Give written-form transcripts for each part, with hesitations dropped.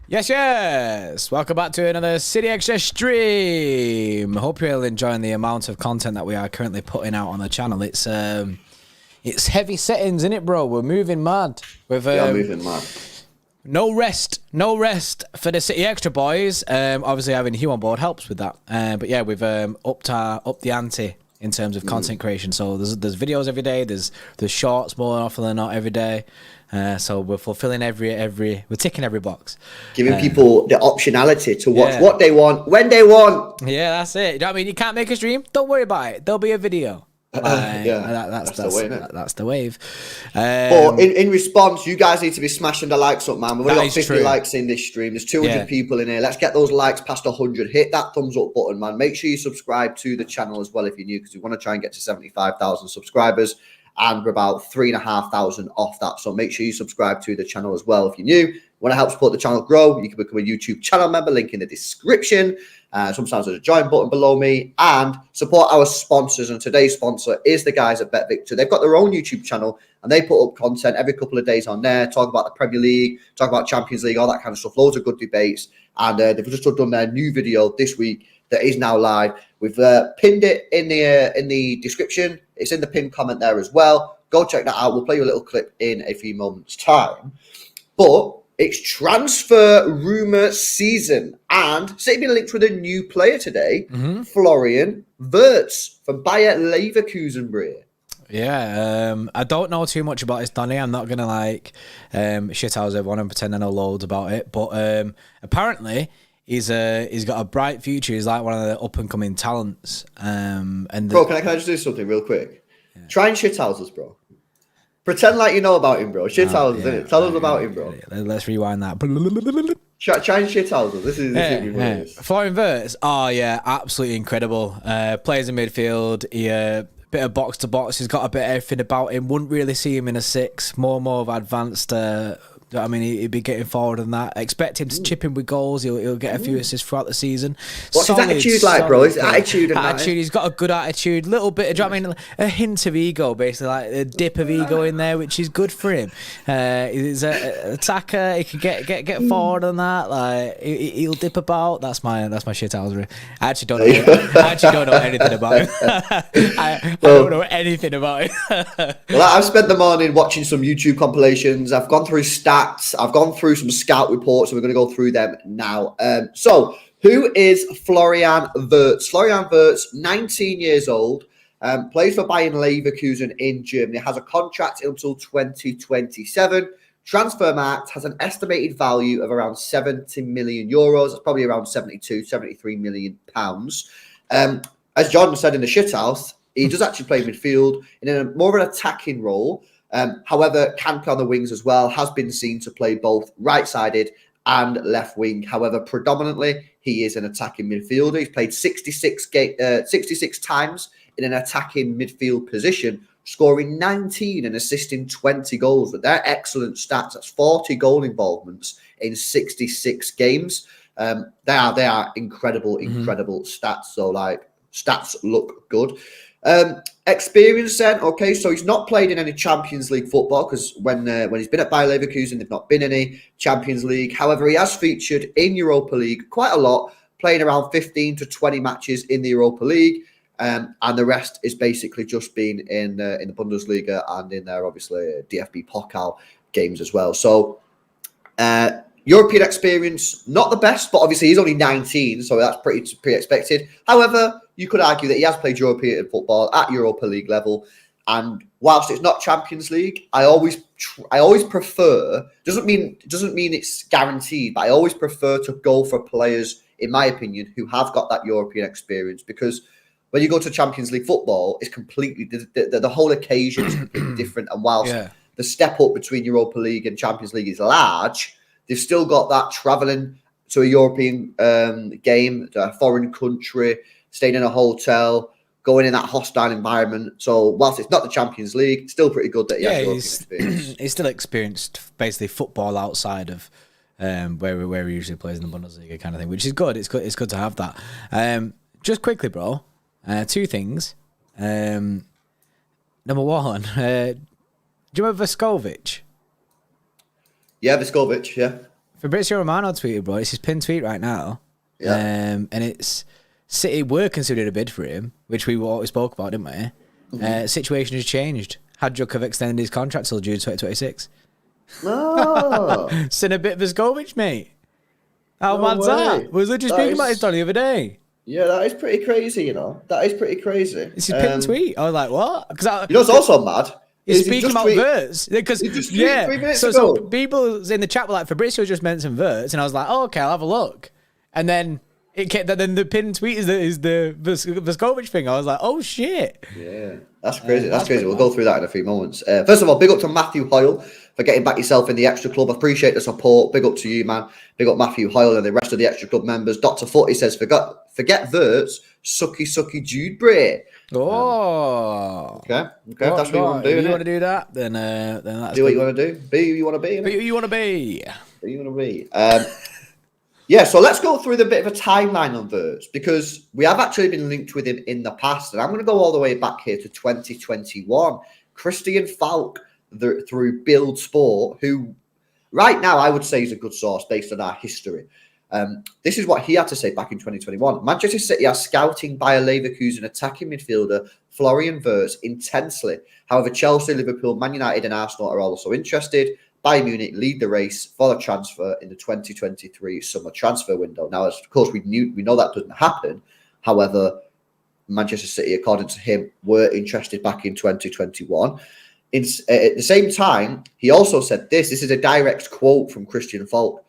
Yes. Welcome back to another City Extra stream. Hope you're all enjoying the amount of content that we are currently putting out on the channel. It's heavy settings, isn't it, bro? We're moving mad. With moving mad. No rest for the City Extra boys. Obviously having Hugh on board helps with that. But yeah, we've upped the ante in terms of content creation. So there's videos every day. There's shorts more often than not every day. So we're fulfilling we're ticking every box. Giving people the optionality to watch what they want, when they want. Yeah, that's it. You know what I mean? You can't make a stream? Don't worry about it. There'll be a video. That's the way, innit? That's the wave. But in response, you guys need to be smashing the likes up, man. We've only got 50 likes in this stream. There's 200 people in here. Let's get those likes past 100. Hit that thumbs up button, man. Make sure you subscribe to the channel as well if you're new, because we want to try and get to 75,000 subscribers. And we're about 3,500 off that. So make sure you subscribe to the channel as well if you're new. Want to help support the channel grow? You can become a YouTube channel member. Link in the description. Sometimes there's a join button below me. And support our sponsors. And today's sponsor is the guys at Bet Victor. They've got their own YouTube channel and they put up content every couple of days on there. Talk about the Premier League, talk about Champions League, all that kind of stuff. Loads of good debates. And they've just done their new video this week that is now live. We've pinned it in the description. It's in the pinned comment there as well. Go check that out. We'll play you a little clip in a few moments' time. But it's transfer rumour season. And City been linked with a new player today, Florian Wirtz from Bayer Leverkusen. Yeah, I don't know too much about this, Donny. I'm not going to shithouse everyone and pretend I know loads about it. But apparently he's got a bright future. He's like one of the up and coming talents. Bro, can I just do something real quick? Yeah. Try and shithouse us, bro. Pretend like you know about him, bro. Shithouse us, innit? Tell us about him, bro. Let's rewind that. Try and shithouse us. This is Florian Wirtz. Oh yeah, absolutely incredible. Plays in midfield. He bit of box to box. He's got a bit of everything about him. Wouldn't really see him in a six. More of advanced. I mean, he'd be getting forward than that. Expect him to chip in with goals. He'll get a few assists throughout the season. What's his attitude like, bro? His attitude and attitude. He's got a good attitude. Little bit of, do you know what I mean? A hint of ego, basically, like a dip of ego in there, which is good for him. He's an attacker. He can get forward on that. Like he'll dip about. That's my shithousery. I actually don't know anything about him. I don't know anything about him. Well, I've spent the morning watching some YouTube compilations. I've gone through stats. I've gone through some scout reports, and we're going to go through them now. So, who is Florian Wirtz? Florian Wirtz, 19 years old, plays for Bayer Leverkusen in Germany, has a contract until 2027. Transfermarkt has an estimated value of around 70 million euros. It's probably around 73 million pounds. As John said in the shithouse, he does actually play midfield in a more of an attacking role. However, can play on the wings as well, has been seen to play both right-sided and left wing. However, predominantly, he is an attacking midfielder. He's played 66 times in an attacking midfield position, scoring 19 and assisting 20 goals. But they're excellent stats. That's 40 goal involvements in 66 games. They are incredible stats. So, stats look good. Experience then, okay, so he's not played in any Champions League football because when he's been at Bayer Leverkusen, they've not been any Champions League. However, he has featured in Europa League quite a lot, playing around 15 to 20 matches in the Europa League, and the rest is basically just been in the Bundesliga and in their obviously DFB Pokal games as well. So European experience, not the best, but obviously he's only 19, so that's pretty expected. However, you could argue that he has played European football at Europa League level, and whilst it's not Champions League, I always prefer. Doesn't mean it's guaranteed, but I always prefer to go for players, in my opinion, who have got that European experience, because when you go to Champions League football, it's completely the whole occasion is completely different. And whilst the step up between Europa League and Champions League is large, they've still got that travelling to a European game, to a foreign country, staying in a hotel, going in that hostile environment. So whilst it's not the Champions League, it's still pretty good that he has European experience. He's still experienced basically football outside of where he usually plays in the Bundesliga kind of thing, which is good. It's good to have that. Just quickly, bro, two things. Number one, do you remember Vescovic? Yeah, Vescovic, yeah. Fabrizio Romano tweeted, bro. It's his pinned tweet right now. Yeah. And it's City were considered a bid for him, which we always spoke about, didn't we? Situation has changed. Hadjuk have extended his contract till June 2026. No. It's in a bit of a Skovic, mate. How No mad's way. that? We was literally That speaking is- about this the other day. Yeah, that is pretty crazy, you know. That is pretty crazy. It's his pinned tweet. I was like, what? Because You know what's also mad? he's Is he speaking just about tweet- Wirtz. Because, he just tweeted 3 minutes so ago. people in the chat were like, Fabrizio just mentioned Wirtz. And I was like, oh, okay, I'll have a look. And then then the pinned tweet is the Vescovic thing. I was like, oh, shit. Yeah, that's crazy. That's crazy. pretty We'll go through that in a few moments. First of all, big up to Matthew Hoyle for getting back yourself in the Extra Club. Appreciate the support. Big up to you, man. Big up Matthew Hoyle and the rest of the Extra Club members. Dr. Footy says, forget Wirtz, sucky Jude Bray. Oh. Okay. If that's what you want to do. If you want to do that, then that's Do what you want to do. Be who you want to be. Be who you want to be. Who you want to be. Yeah, so let's go through the bit of a timeline on Wirtz because we have actually been linked with him in the past, and I'm going to go all the way back here to 2021. Christian Falk through Build Sport, who right now I would say is a good source based on our history. This is what he had to say back in 2021. Manchester City are scouting Bayer Leverkusen attacking midfielder Florian Wirtz intensely. However, Chelsea, Liverpool, Man United and Arsenal are also interested. Bayern Munich lead the race for the transfer in the 2023 summer transfer window. Now, of course, we know that doesn't happen. However, Manchester City, according to him, were interested back in 2021. At the same time, he also said this. This is a direct quote from Christian Falk.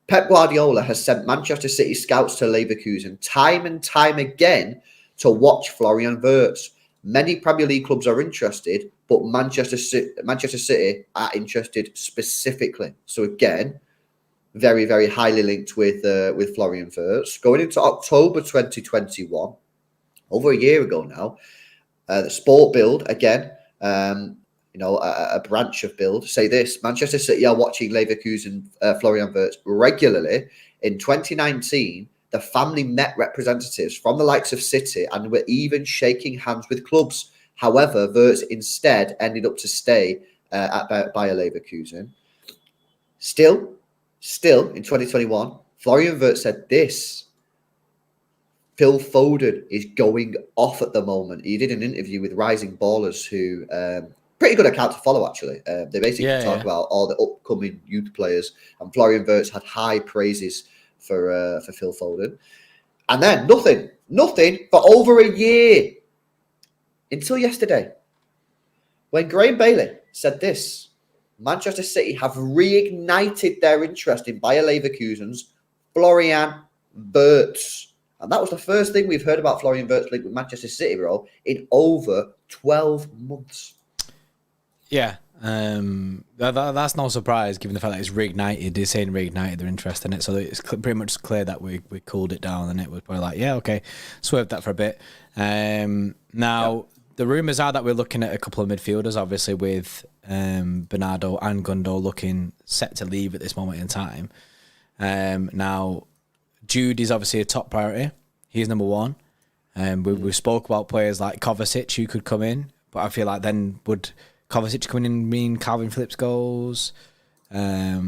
Pep Guardiola has sent Manchester City scouts to Leverkusen time and time again to watch Florian Wirtz. Many Premier League clubs are interested, but Manchester City are interested specifically. So again, very, very highly linked with Florian Wirtz. Going into October 2021, over a year ago now, the Sport Build again, a branch of Build, say this: Manchester City are watching Leverkusen Florian Wirtz regularly. In 2019, the family met representatives from the likes of City and were even shaking hands with clubs. However, Wirtz instead ended up to stay at Bayer Leverkusen. Still, in 2021, Florian Wirtz said this: Phil Foden is going off at the moment. He did an interview with Rising Ballers, who pretty good account to follow, actually. They basically talk about all the upcoming youth players, and Florian Wirtz had high praises for Phil Foden. And then nothing for over a year until yesterday, when Graham Bailey said this: Manchester City have reignited their interest in Bayer Leverkusen's Florian Wirtz. And that was the first thing we've heard about Florian Wirtz linked with Manchester City, bro, in over 12 months. Yeah, that's no surprise given the fact that it's reignited. They're saying reignited their interest in it, so it's pretty much clear that we cooled it down, and it was probably like, yeah, okay, swerved that for a bit. The rumours are that we're looking at a couple of midfielders, obviously with Bernardo and Gundo looking set to leave at this moment in time. Now, Jude is obviously a top priority. He's number one. We spoke about players like Kovacic who could come in, but I feel like then would Kovacic coming in mean Calvin Phillips goes? I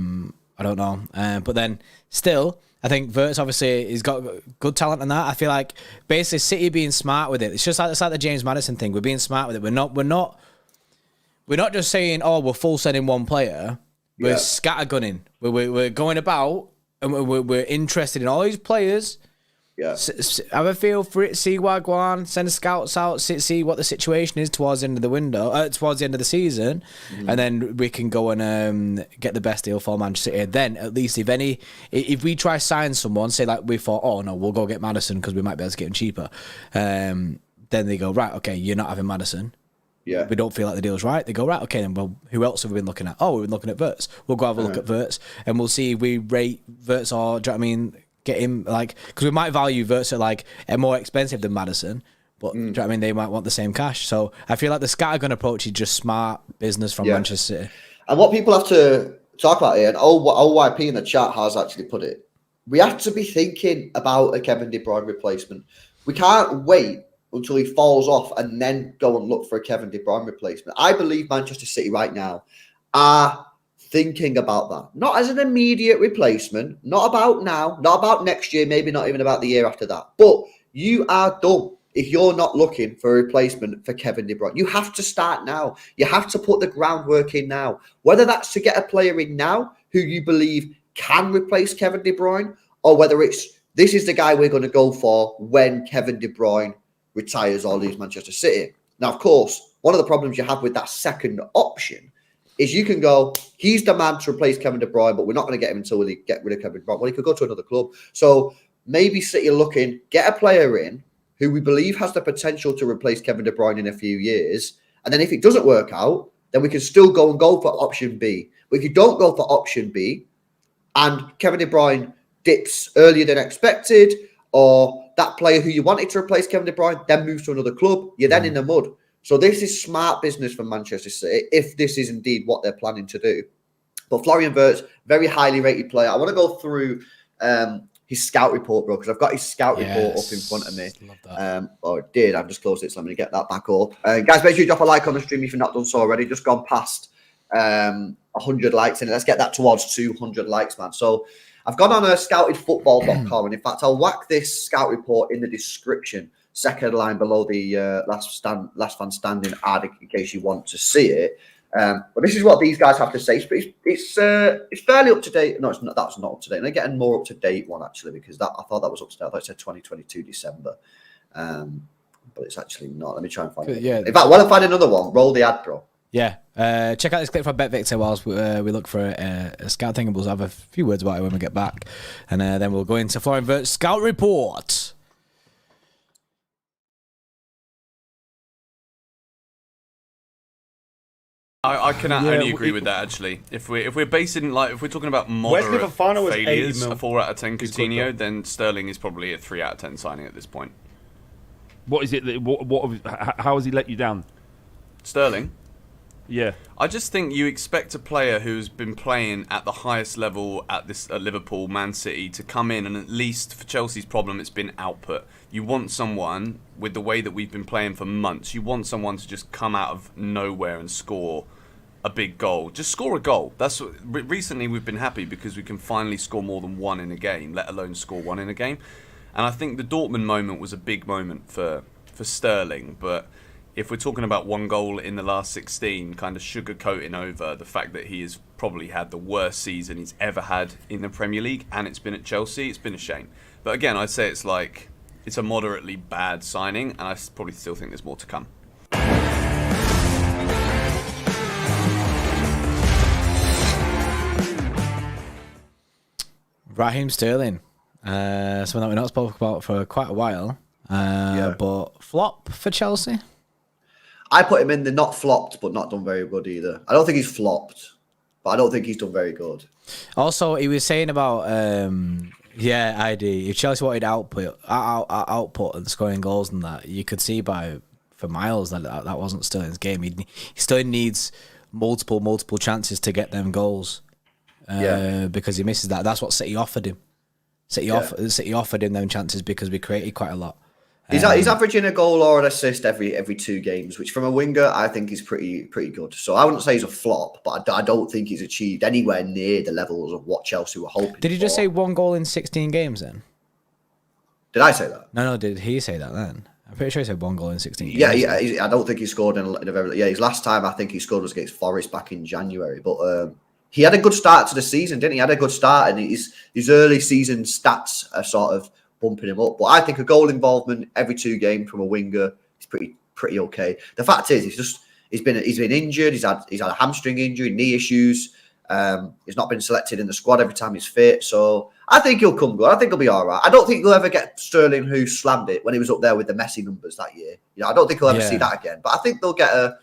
don't know. But then still, I think Wirtz obviously has got good talent in that. I feel like basically City being smart with it. It's just like the James Maddison thing. We're being smart with it. We're not just saying, oh, we're full sending one player. We're scattergunning. We're going about and we're interested in all these players. Yeah. Have a feel for it, see Wagwan, send the scouts out, see what the situation is towards the end of the window, towards the end of the season, and then we can go and get the best deal for Manchester City. Then at least if we try sign someone, say like we thought, oh no, we'll go get Maddison because we might be able to get him cheaper. Then they go, right, okay, you're not having Maddison. Yeah. We don't feel like the deal's right. They go, right, okay, then well, who else have we been looking at? Oh, we've been looking at Wirtz. We'll go have a look at Wirtz and we'll see if we rate Wirtz or, do you know what I mean? Get him, like, because we might value Wirtz at like a more expensive than Maddison, but do you know what I mean? They might want the same cash. So I feel like the scattergun approach is just smart business from Manchester City. And what people have to talk about here, and OYP in the chat has actually put it, we have to be thinking about a Kevin De Bruyne replacement. We can't wait until he falls off and then go and look for a Kevin De Bruyne replacement. I believe Manchester City right now are thinking about that. Not as an immediate replacement, not about now, not about next year, maybe not even about the year after that. But you are done if you're not looking for a replacement for Kevin De Bruyne. You have to start now. You have to put the groundwork in now. Whether that's to get a player in now who you believe can replace Kevin De Bruyne, or whether it's this is the guy we're going to go for when Kevin De Bruyne retires or leaves Manchester City. Now, of course, one of the problems you have with that second option is you can go, he's the man to replace Kevin De Bruyne, but we're not going to get him until we get rid of Kevin De Bruyne. Well, he could go to another club. So maybe City are looking, get a player in who we believe has the potential to replace Kevin De Bruyne in a few years. And then if it doesn't work out, then we can still go for option B. But if you don't go for option B and Kevin De Bruyne dips earlier than expected, or that player who you wanted to replace Kevin De Bruyne then moves to another club, you're then in the mud. So this is smart business from Manchester City, if this is indeed what they're planning to do. But Florian Wirtz, very highly rated player. I want to go through his scout report, bro, because I've got his scout report up in front of me. Love that. It did. I've just closed it, so let me get that back up. Guys, make sure you drop a like on the stream if you've not done so already. Just gone past 100 likes in it. Let's get that towards 200 likes, man. So I've gone on scoutedfootball.com, and in fact, I'll whack this scout report in the description, second line below the last fan standing ad, in case you want to see it. But this is what these guys have to say. It's fairly up to date. No, it's not. That's not up to date. And I'm getting more up to date one actually, because I thought that was up to date. I thought it said 2022 December, but it's actually not. Let me try and find it. Yeah. In fact, while I find another one, roll the ad, bro. Yeah, check out this clip from Bet Victor whilst we look for a scout thing, and we'll have a few words about it when we get back, and then we'll go into Florian Wirtz scout report. I can only agree with that actually. If we're basing if we're talking about moderate failures, a 4 out of 10 Coutinho, then Sterling is probably a 3 out of 10 signing at this point. What is it? How has he let you down? Sterling? Yeah. I just think you expect a player who's been playing at the highest level at Liverpool, Man City, to come in, and at least for Chelsea's problem, it's been output. You want someone, with the way that we've been playing for months, you want someone to just come out of nowhere and score a big goal. Just score a goal. Recently we've been happy because we can finally score more than one in a game, let alone score one in a game. And I think the Dortmund moment was a big moment for Sterling, but if we're talking about one goal in the last 16, kind of sugarcoating over the fact that he has probably had the worst season he's ever had in the Premier League, and it's been at Chelsea, it's been a shame. But again, I'd say it's a moderately bad signing, and I probably still think there's more to come. Raheem Sterling, something that we've not spoken about for quite a while, but flop for Chelsea. I put him in the not flopped, but not done very good either. I don't think he's flopped, but I don't think he's done very good. Also, he was saying about, ID. If Chelsea wanted output and scoring goals and that, you could see for miles that wasn't Sterling's game. He still needs multiple chances to get them goals. Because he misses that. That's what City offered him. City offered him them chances because we created quite a lot. He's averaging a goal or an assist every 2 games, which from a winger I think is pretty good. So I wouldn't say he's a flop, but I don't think he's achieved anywhere near the levels of what Chelsea were hoping. Did he just say 1 goal in 16 games then? Did I say that? No. Did he say that then? I'm pretty sure he said 1 goal in 16 games. Yeah. I don't think he scored in a very. Yeah, his last time I think he scored was against Forest back in January, but. He had a good start to the season, didn't he? He had a good start, and his early season stats are sort of bumping him up. But I think a goal involvement every 2 games from a winger is pretty okay. The fact is, he's been injured. He's had a hamstring injury, knee issues. He's not been selected in the squad every time he's fit. So I think he'll come good. I think he'll be all right. I don't think he'll ever get Sterling, who slammed it when he was up there with the Messi numbers that year. I don't think he'll ever see that again. But I think they'll get a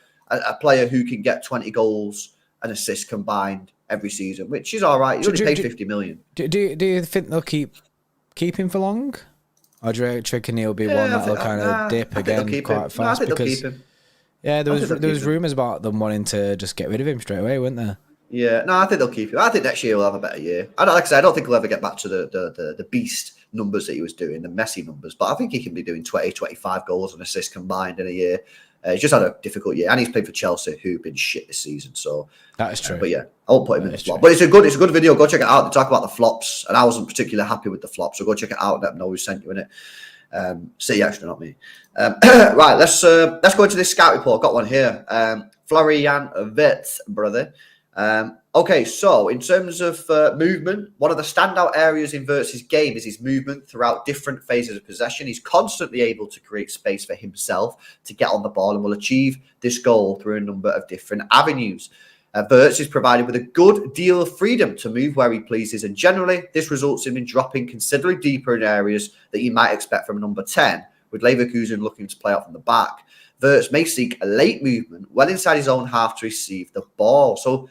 player who can get 20 goals and assists combined every season, which is all right. He's only paid 50 million. Do you think they'll keep him for long? Or do you reckon he'll be one that'll kind of dip again quite fast? I think they'll keep him. Yeah, there was rumours about them wanting to just get rid of him straight away, weren't there? Yeah, no, I think they'll keep him. I think next year we'll have a better year. Like I said, I don't think he'll ever get back to the beast numbers that he was doing, the Messi numbers, but I think he can be doing 20, 25 goals and assists combined in a year. He's just had a difficult year, and he's played for Chelsea, who've been shit this season. So that is true. But yeah, I won't put him in the flop. But it's a good video. Go check it out. They talk about the flops, and I wasn't particularly happy with the flops, so go check it out. Let them know we sent you in it. City Extra, not me. Right, let's go into this scout report. Got one here. Florian Wirtz, brother. Okay, so in terms of movement, one of the standout areas in Wirtz's game is his movement throughout different phases of possession. He's constantly able to create space for himself to get on the ball and will achieve this goal through a number of different avenues. Wirtz is provided with a good deal of freedom to move where he pleases, and generally this results in him dropping considerably deeper in areas that you might expect from number 10, with Leverkusen looking to play out from the back. Wirtz may seek a late movement well inside his own half to receive the ball. So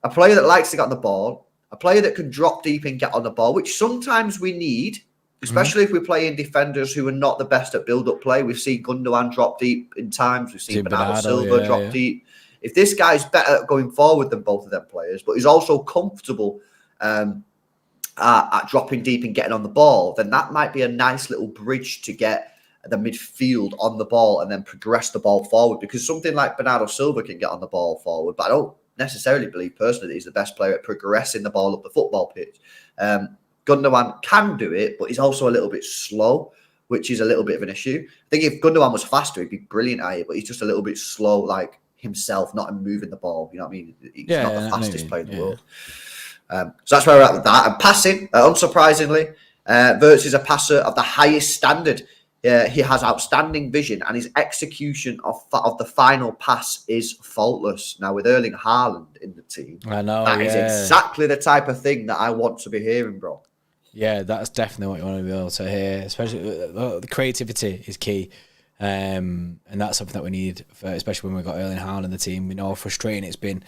a player that likes to get on the ball, a player that can drop deep and get on the ball, which sometimes we need, especially if we're playing defenders who are not the best at build-up play. We've seen Gundogan drop deep in times. We've seen Bernardo Silva drop deep. If this guy's better at going forward than both of them players, but he's also comfortable at dropping deep and getting on the ball, then that might be a nice little bridge to get the midfield on the ball and then progress the ball forward. Because something like Bernardo Silva can get on the ball forward, but I don't necessarily believe personally that he's the best player at progressing the ball up the football pitch. Gundogan can do it, but he's also a little bit slow, which is a little bit of an issue. I think if Gundogan was faster, he'd be brilliant at it, but he's just a little bit slow, like himself, not in moving the ball. You know what I mean? He's not the fastest player in the world. So that's where we're at with that. And passing, unsurprisingly, Wirtz is a passer of the highest standard. He has outstanding vision, and his execution of the final pass is faultless. Now, with Erling Haaland in the team, I know that is exactly the type of thing that I want to be hearing, bro. Yeah, that's definitely what you want to be able to hear. Especially the creativity is key, and that's something that we need, especially when we've got Erling Haaland in the team. We know how frustrating it's been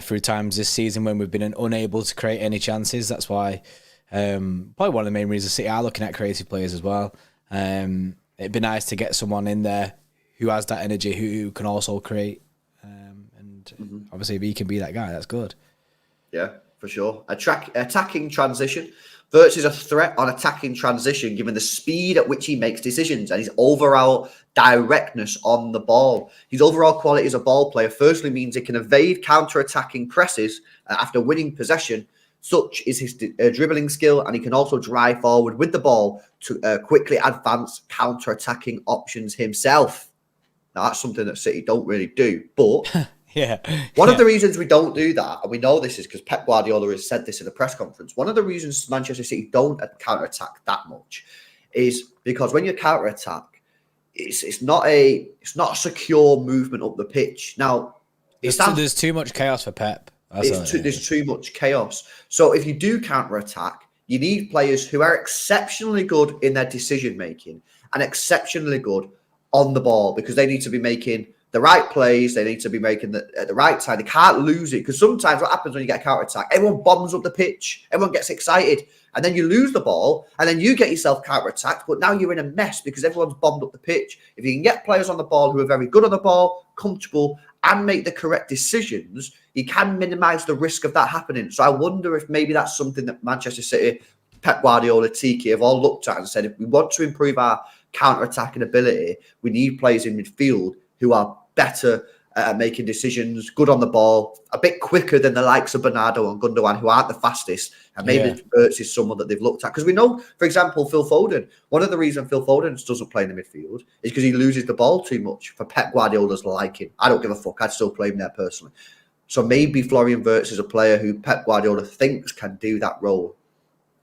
through times this season when we've been unable to create any chances. That's why probably one of the main reasons City are looking at creative players as well. It'd be nice to get someone in there who has that energy, who can also create. And obviously, if he can be that guy, that's good. Yeah, for sure. Attacking transition. Wirtz is a threat on attacking transition, given the speed at which he makes decisions and his overall directness on the ball. His overall quality as a ball player firstly means he can evade counter-attacking presses after winning possession. Such is his dribbling skill, and he can also drive forward with the ball to quickly advance counter-attacking options himself. Now, that's something that City don't really do, but one of the reasons we don't do that, and we know this is because Pep Guardiola has said this in a press conference, one of the reasons Manchester City don't counter-attack that much is because when you counter-attack, it's not a secure movement up the pitch. Now, there's too much chaos for Pep. There's too much chaos. So if you do counter-attack, you need players who are exceptionally good in their decision-making and exceptionally good on the ball, because they need to be making the right plays. They need to be making at the right time. They can't lose it, because sometimes what happens when you get a counter-attack, everyone bombs up the pitch. Everyone gets excited. And then you lose the ball, and then you get yourself counter-attacked, but now you're in a mess because everyone's bombed up the pitch. If you can get players on the ball who are very good on the ball, comfortable, and make the correct decisions, you can minimise the risk of that happening. So I wonder if maybe that's something that Manchester City, Pep Guardiola, Tiki have all looked at and said, if we want to improve our counter-attacking ability, we need players in midfield who are better at making decisions, good on the ball, a bit quicker than the likes of Bernardo and Gundogan, who aren't the fastest. And maybe Wirtz is someone that they've looked at. Because we know, for example, Phil Foden, one of the reasons Phil Foden doesn't play in the midfield is because he loses the ball too much for Pep Guardiola's liking. I don't give a fuck. I'd still play him there personally. So maybe Florian Wirtz is a player who Pep Guardiola thinks can do that role.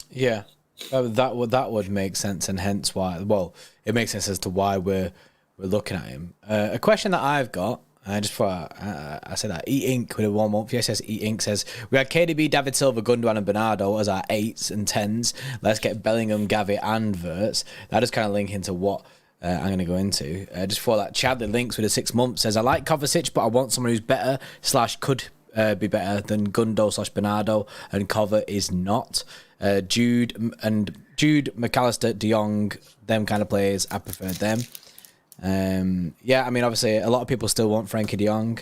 Yeah, that would make sense, and hence why. Well, it makes sense as to why we're looking at him. A question that I've got. Just before I say that, E-Ink with a 1 month. Yes, E-Ink says, we had KDB, David Silva, Gundogan and Bernardo as our 8s and 10s. Let's get Bellingham, Gavi and Wirtz. That just kind of link into what I'm going to go into. Just before that, Chad, the links with a 6 month says, I like Kovacic, but I want someone who's better / could be better than Gundo / Bernardo, and Kova is not. Jude, McAllister, De Jong, them kind of players, I prefer them. Yeah, I mean, obviously, a lot of people still want Frankie de Jong,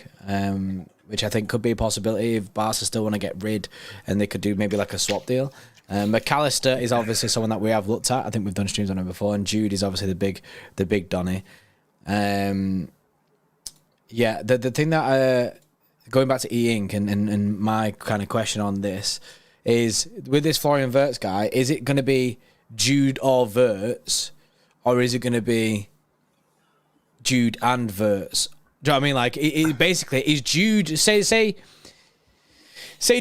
which I think could be a possibility if Barca still want to get rid, and they could do maybe like a swap deal. McAllister is obviously someone that we have looked at. I think we've done streams on him before, and Jude is obviously the big Donny. Yeah, the thing that going back to E-Ink and my kind of question on this is, with this Florian Wirtz guy, is it going to be Jude or Wirtz, or is it going to be Jude and Wirtz? Do you know what I mean? Like, basically, is Jude, say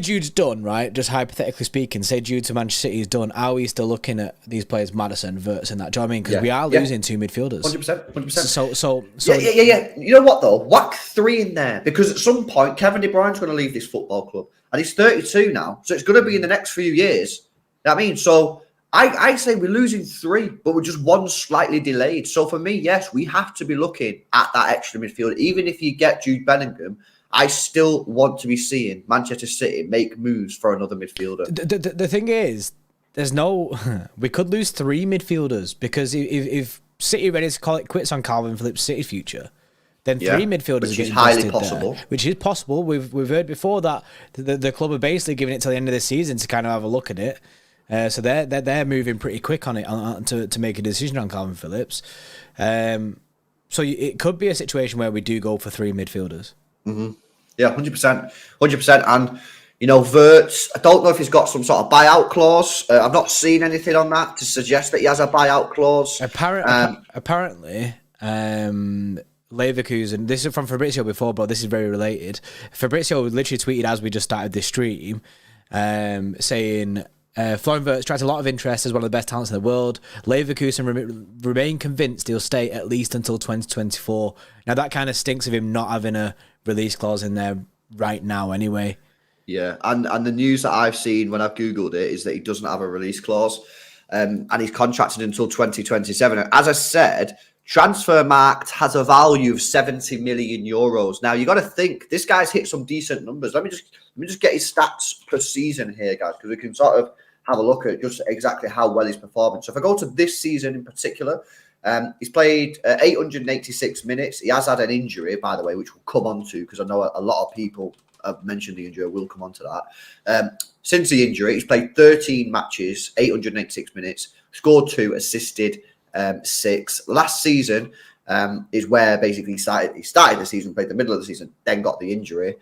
Jude's done, right? Just hypothetically speaking, say Jude to Manchester City is done. Are we still looking at these players, Maddison, Wirtz, and that? Do you know what I mean? Because we are losing 2 midfielders. 100%. So yeah. You know what though? Whack 3 in there, because at some point Kevin De Bruyne's going to leave this football club, and he's 32 now, so it's going to be in the next few years. You know what I mean? So I say we're losing 3, but we're just 1 slightly delayed. So for me, yes, we have to be looking at that extra midfield. Even if you get Jude Bellingham, I still want to be seeing Manchester City make moves for another midfielder. The thing is, there's no... we could lose 3 midfielders, because if City are ready to call it quits on Calvin Phillips' City future, then 3 midfielders are getting highly possible. there, which is possible. We've heard before that the club are basically giving it till the end of the season to kind of have a look at it. So they're moving pretty quick on it to make a decision on Calvin Phillips. So it could be a situation where we do go for 3 midfielders. Mm-hmm. Yeah, 100%. And, you know, Wirtz, I don't know if he's got some sort of buyout clause. I've not seen anything on that to suggest that he has a buyout clause. Apparently, Leverkusen, this is from Fabrizio before, but this is very related. Fabrizio literally tweeted as we just started this stream, saying... Florian Wirtz attracts a lot of interest as one of the best talents in the world. Leverkusen remain convinced he'll stay at least until 2024. Now, that kind of stinks of him not having a release clause in there right now anyway. Yeah, and the news that I've seen when I've Googled it is that he doesn't have a release clause, and he's contracted until 2027. As I said, Transfermarkt has a value of 70 million euros. Now, you got to think, this guy's hit some decent numbers. Let me just get his stats per season here, guys, because we can sort of have a look at just exactly how well he's performing. So if I go to this season in particular, he's played 886 minutes. He has had an injury, by the way, which we'll come on to, because I know a lot of people have mentioned the injury. We'll come on to that. Since the injury, he's played 13 matches, 886 minutes, scored 2, assisted 6. Last season is where basically he started the season, played the middle of the season, then got the injury,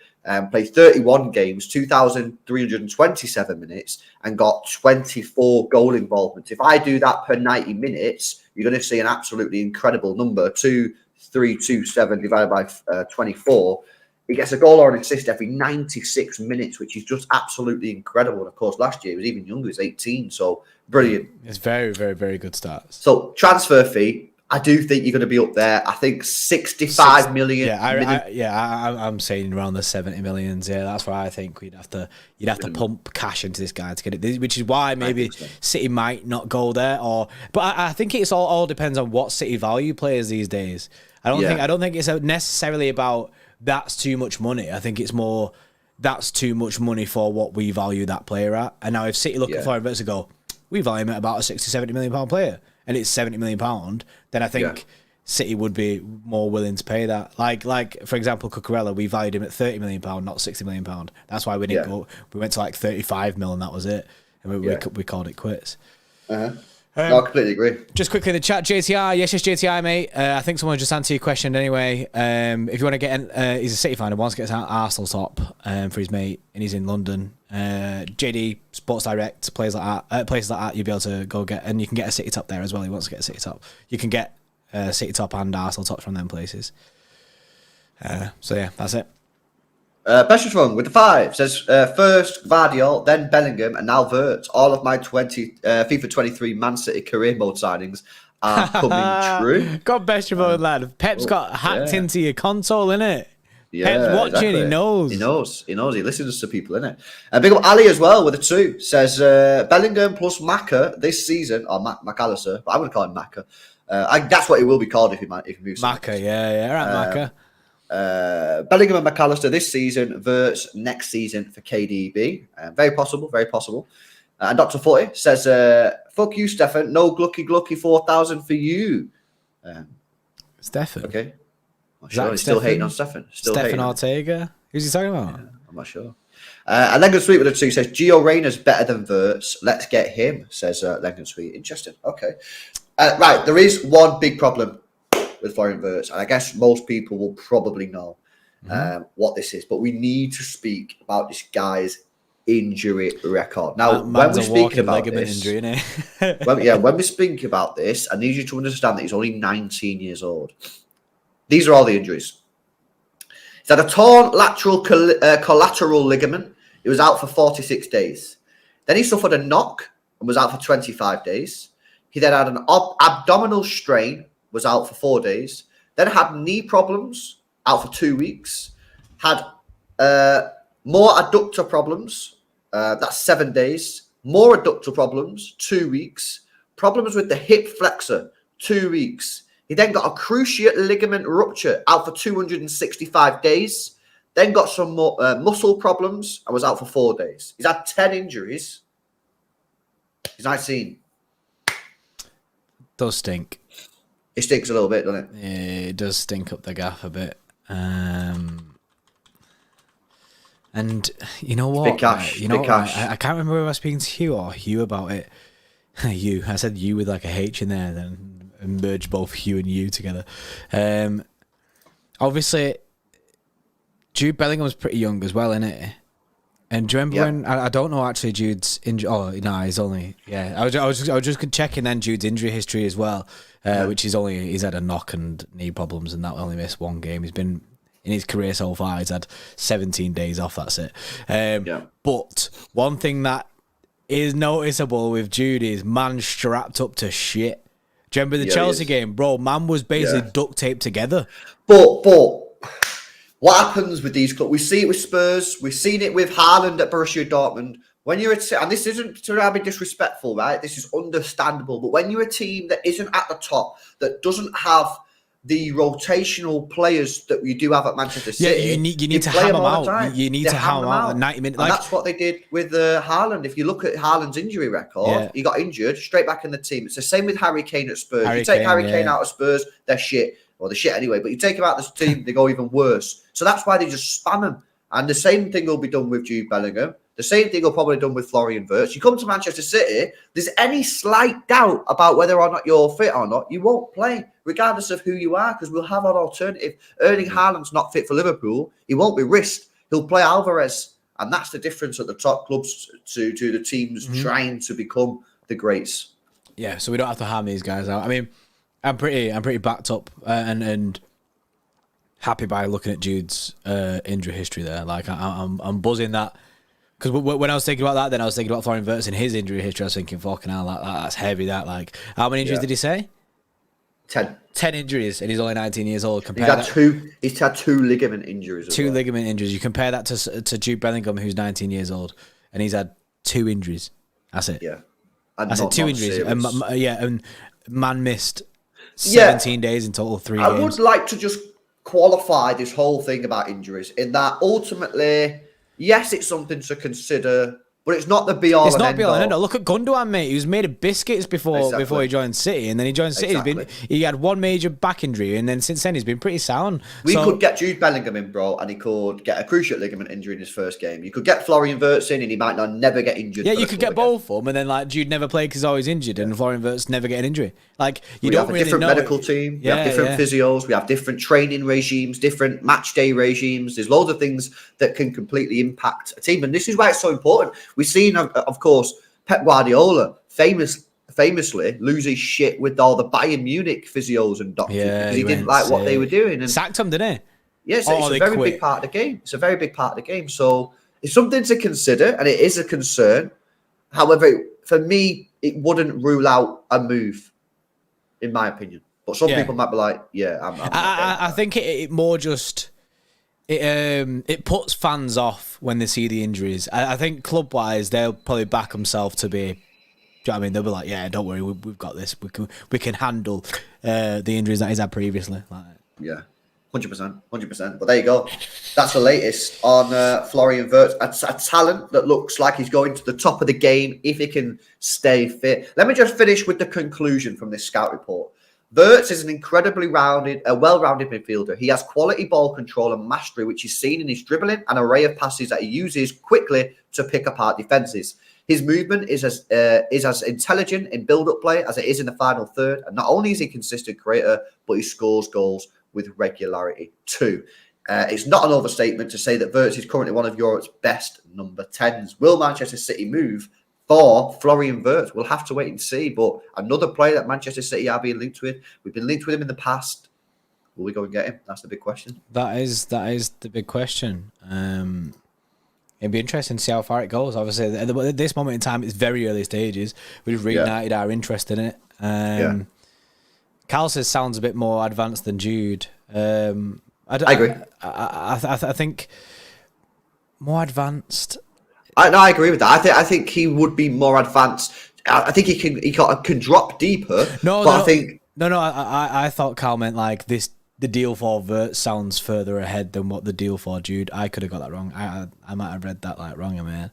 played 31 games, 2,327 minutes, and got 24 goal involvements. If I do that per 90 minutes, you're going to see an absolutely incredible number, 2,327 divided by 24. He gets a goal or an assist every 96 minutes, which is just absolutely incredible. And of course, last year he was even younger, he was 18, so brilliant. It's very, very, very good stats. So transfer fee, I do think you're going to be up there. I think 65 million. Yeah, I'm saying around the 70 millions. Yeah, that's why I think you'd have to pump cash into this guy to get it. Which is why maybe City might not go there. But I think it's all depends on what City value players these days. I don't think it's necessarily about that's too much money. I think it's more that's too much money for what we value that player at. And now if City look at Florian Wirtz and go, we value him at about a 60, 70 million pound player, and it's 70 million pound, then I think City would be more willing to pay that. Like for example, Cucurella, we valued him at 30 million pound, not 60 million pound. That's why we didn't go. We went to like 35 mil, and that was it. And we called it quits. No, I completely agree. Just quickly in the chat, JTI. Yes, JTI, mate. I think someone just answered your question anyway. If you want to get he's a City fan who wants to get an Arsenal top for his mate, and he's in London. JD, Sports Direct, places like that, you'll be able to go get, and you can get a City top there as well. He wants to get a City top. You can get City top and Arsenal tops from them places. So yeah, that's it. Besterstrong with the 5 says first Vardiol, then Bellingham, and now Wirtz. All of my FIFA 23 Man City career mode signings are coming true. Got Besterstrong, lad. Pep's got hacked into your console, innit? Yeah, Pep's watching. exactly. He knows. He listens to people, innit? Big up Ali as well with a 2. Says Bellingham plus Maka this season, or McAllister, but I'm going to call him Maka. That's what he will be called if he moves. Maka, yeah, right, Maka. Bellingham and McAllister this season, Wirtz next season for KDB. Very possible, very possible. And Dr. Footy says, fuck you, Stefan. No Glucky 4,000 for you. Stefan? Okay. I'm sure he's still hating on Stefan. Stefan Ortega? Who's he talking about? Yeah, I'm not sure. And Lengen Sweet with a 2 says, Gio Reyna's better than Wirtz. Let's get him, says Lengen Sweet. Interesting. Okay. Right, there is one big problem. with Florian Wirtz, and I guess most people will probably know what this is, but we need to speak about this guy's injury record. Now, when we're speaking about this, injury, when we speak about this, I need you to understand that he's only 19 years old. These are all the injuries. He's had a torn lateral collateral ligament. He was out for 46 days. Then he suffered a knock and was out for 25 days. He then had an abdominal strain, was out for 4 days. Then had knee problems, out for 2 weeks. Had more adductor problems, that's 7 days. More adductor problems, 2 weeks. Problems with the hip flexor, 2 weeks. He then got a cruciate ligament rupture, out for 265 days. Then got some more muscle problems and was out for 4 days. He's had 10 injuries. He's 19. Does stink. It stinks a little bit, doesn't it? Yeah, it does stink up the gaff a bit. And you know what? Big cash. You know big what? cash. I can't remember if I was speaking to you or Hugh about it. You. I said you with like a H in there, then merged both Hugh and you together. Obviously, Jude Bellingham's pretty young as well, isn't it? And do you remember when I don't know actually Jude's injury? Oh no, he's only I was just checking then Jude's injury history as well, which he's had a knock and knee problems and that only missed one game. He's been in his career so far. He's had 17 days off. That's it. But one thing that is noticeable with Jude is man strapped up to shit. Do you remember the Chelsea game, bro? Man was basically duct taped together. But what happens with these clubs? We see it with Spurs. We've seen it with Haaland at Borussia Dortmund. When you're and this isn't to be disrespectful, right? This is understandable. But when you're a team that isn't at the top, that doesn't have the rotational players that you do have at Manchester City, you need to hammer them out. You need to hammer them out at 90 minutes. And that's what they did with Haaland. If you look at Haaland's injury record, he got injured, straight back in the team. It's the same with Harry Kane at Spurs. You take Harry Kane out of Spurs, they're shit. Well, they're shit anyway, but you take them out of this team, they go even worse. So that's why they just spam them. And the same thing will be done with Jude Bellingham. The same thing will probably be done with Florian Wirtz. You come to Manchester City, there's any slight doubt about whether or not you're fit or not, you won't play, regardless of who you are, because we'll have an alternative. Erling Haaland's not fit for Liverpool. He won't be risked. He'll play Alvarez. And that's the difference at the top clubs to the teams trying to become the greats. Yeah, so we don't have to harm these guys out. I mean, I'm pretty backed up and happy by looking at Jude's injury history there. Like I'm buzzing that. Because when I was thinking about that, then I was thinking about Florian Wirtz and his injury history. I was thinking, fucking hell, that's heavy. That like, how many injuries did he say? 10. 10 injuries, and he's only 19 years old. He's had two ligament injuries. Two ligament injuries. You compare that to Jude Bellingham, who's 19 years old, and he's had 2 injuries. That's it. Yeah, and I said 2 injuries. And man missed 17 days in total, 3 games. I would like to just qualify this whole thing about injuries in that ultimately, yes, it's something to consider, but it's not the be-all. It's not be-all and end-all. Look at Gundogan, mate. He was made of biscuits before he joined City, and then he joined City. He had one major back injury, and then since then he's been pretty sound. We could get Jude Bellingham in, bro, and he could get a cruciate ligament injury in his first game. You could get Florian Wirtz in, and he might never get injured. Yeah, you could get both of them, and then like Jude never played because he's always injured, and Florian Wirtz never get an injury. Like you don't really know. We have a different medical team. We have different physios. We have different training regimes, different match day regimes. There's loads of things that can completely impact a team, and this is why it's so important. We've seen, of course, Pep Guardiola famously lose his shit with all the Bayern Munich physios and doctors because he didn't like what they were doing. And sacked him, didn't he? Yeah, it's a very big part of the game. It's a very big part of the game. So it's something to consider, and it is a concern. However, for me, it wouldn't rule out a move, in my opinion. But some people might be like, I think it more just... It puts fans off when they see the injuries. I think club-wise, they'll probably back themselves to be... Do you know what I mean? They'll be like, yeah, don't worry, we've got this. We can handle the injuries that he's had previously. Yeah, 100%. But there you go. That's the latest on Florian Wirtz. A talent that looks like he's going to the top of the game if he can stay fit. Let me just finish with the conclusion from this scout report. Wirtz is an incredibly well-rounded midfielder. He has quality ball control and mastery, which is seen in his dribbling and array of passes that he uses quickly to pick apart defences. His movement is as intelligent in build-up play as it is in the final third. And not only is he a consistent creator, but he scores goals with regularity too. It's not an overstatement to say that Wirtz is currently one of Europe's best number 10s. Will Manchester City move for Florian Wirtz? We'll have to wait and see. But another player that Manchester City are being linked with. We've been linked with him in the past. Will we go and get him? That's the big question. That is the big question. It'd be interesting to see how far it goes. Obviously, at this moment in time, it's very early stages. We've reignited our interest in it. Cal says sounds a bit more advanced than Jude. I agree. I think more advanced. I agree with that. I think he would be more advanced. I think he can drop deeper. I thought Cal meant like this. The deal for Wirtz sounds further ahead than what the deal for Jude. I could have got that wrong. I might have read that like wrong, man.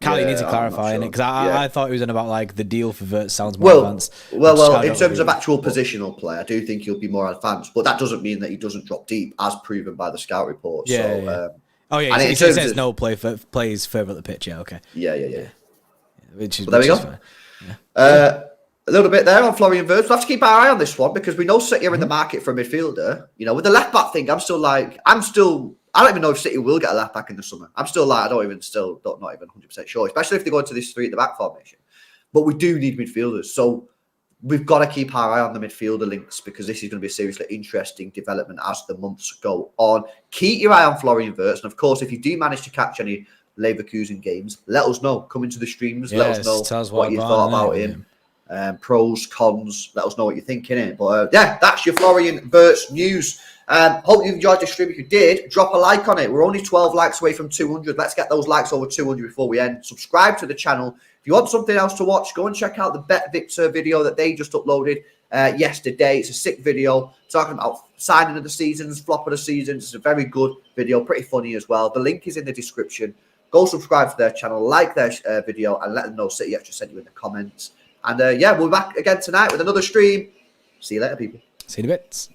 Cal, you need to clarify it because I thought it was in about like the deal for Wirtz sounds more advanced. Well, in terms of actual positional play, I do think he'll be more advanced, but that doesn't mean that he doesn't drop deep, as proven by the scout report. He says no plays further up the pitch. Yeah, okay. Yeah. Which is, there we go. A little bit there on Florian Wirtz. We'll have to keep our eye on this one because we know City are in the market for a midfielder. You know, with the left back thing, I don't even know if City will get a left back in the summer. I'm still like, not even 100% sure, especially if they go into this 3 at the back formation. But we do need midfielders. So we've got to keep our eye on the midfielder links because this is going to be a seriously interesting development as the months go on. Keep your eye on Florian Wirtz. And of course, if you do manage to catch any Leverkusen games, let us know. Come into the streams. Let us know what you thought about him. Pros, cons, let us know what you're thinking in. But that's your Florian Wirtz news. Hope you enjoyed the stream. If you did, drop a like on it. We're only 12 likes away from 200. Let's get those likes over 200 before we end. Subscribe to the channel. If you want something else to watch, go and check out the Bet Victor video that they just uploaded yesterday. It's a sick video talking about signing of the seasons, flop of the seasons. It's a very good video, pretty funny as well. The link is in the description. Go subscribe to their channel, like their video, and let them know City Xtra sent you in the comments. And we'll be back again tonight with another stream. See you later, people. See you in a bit.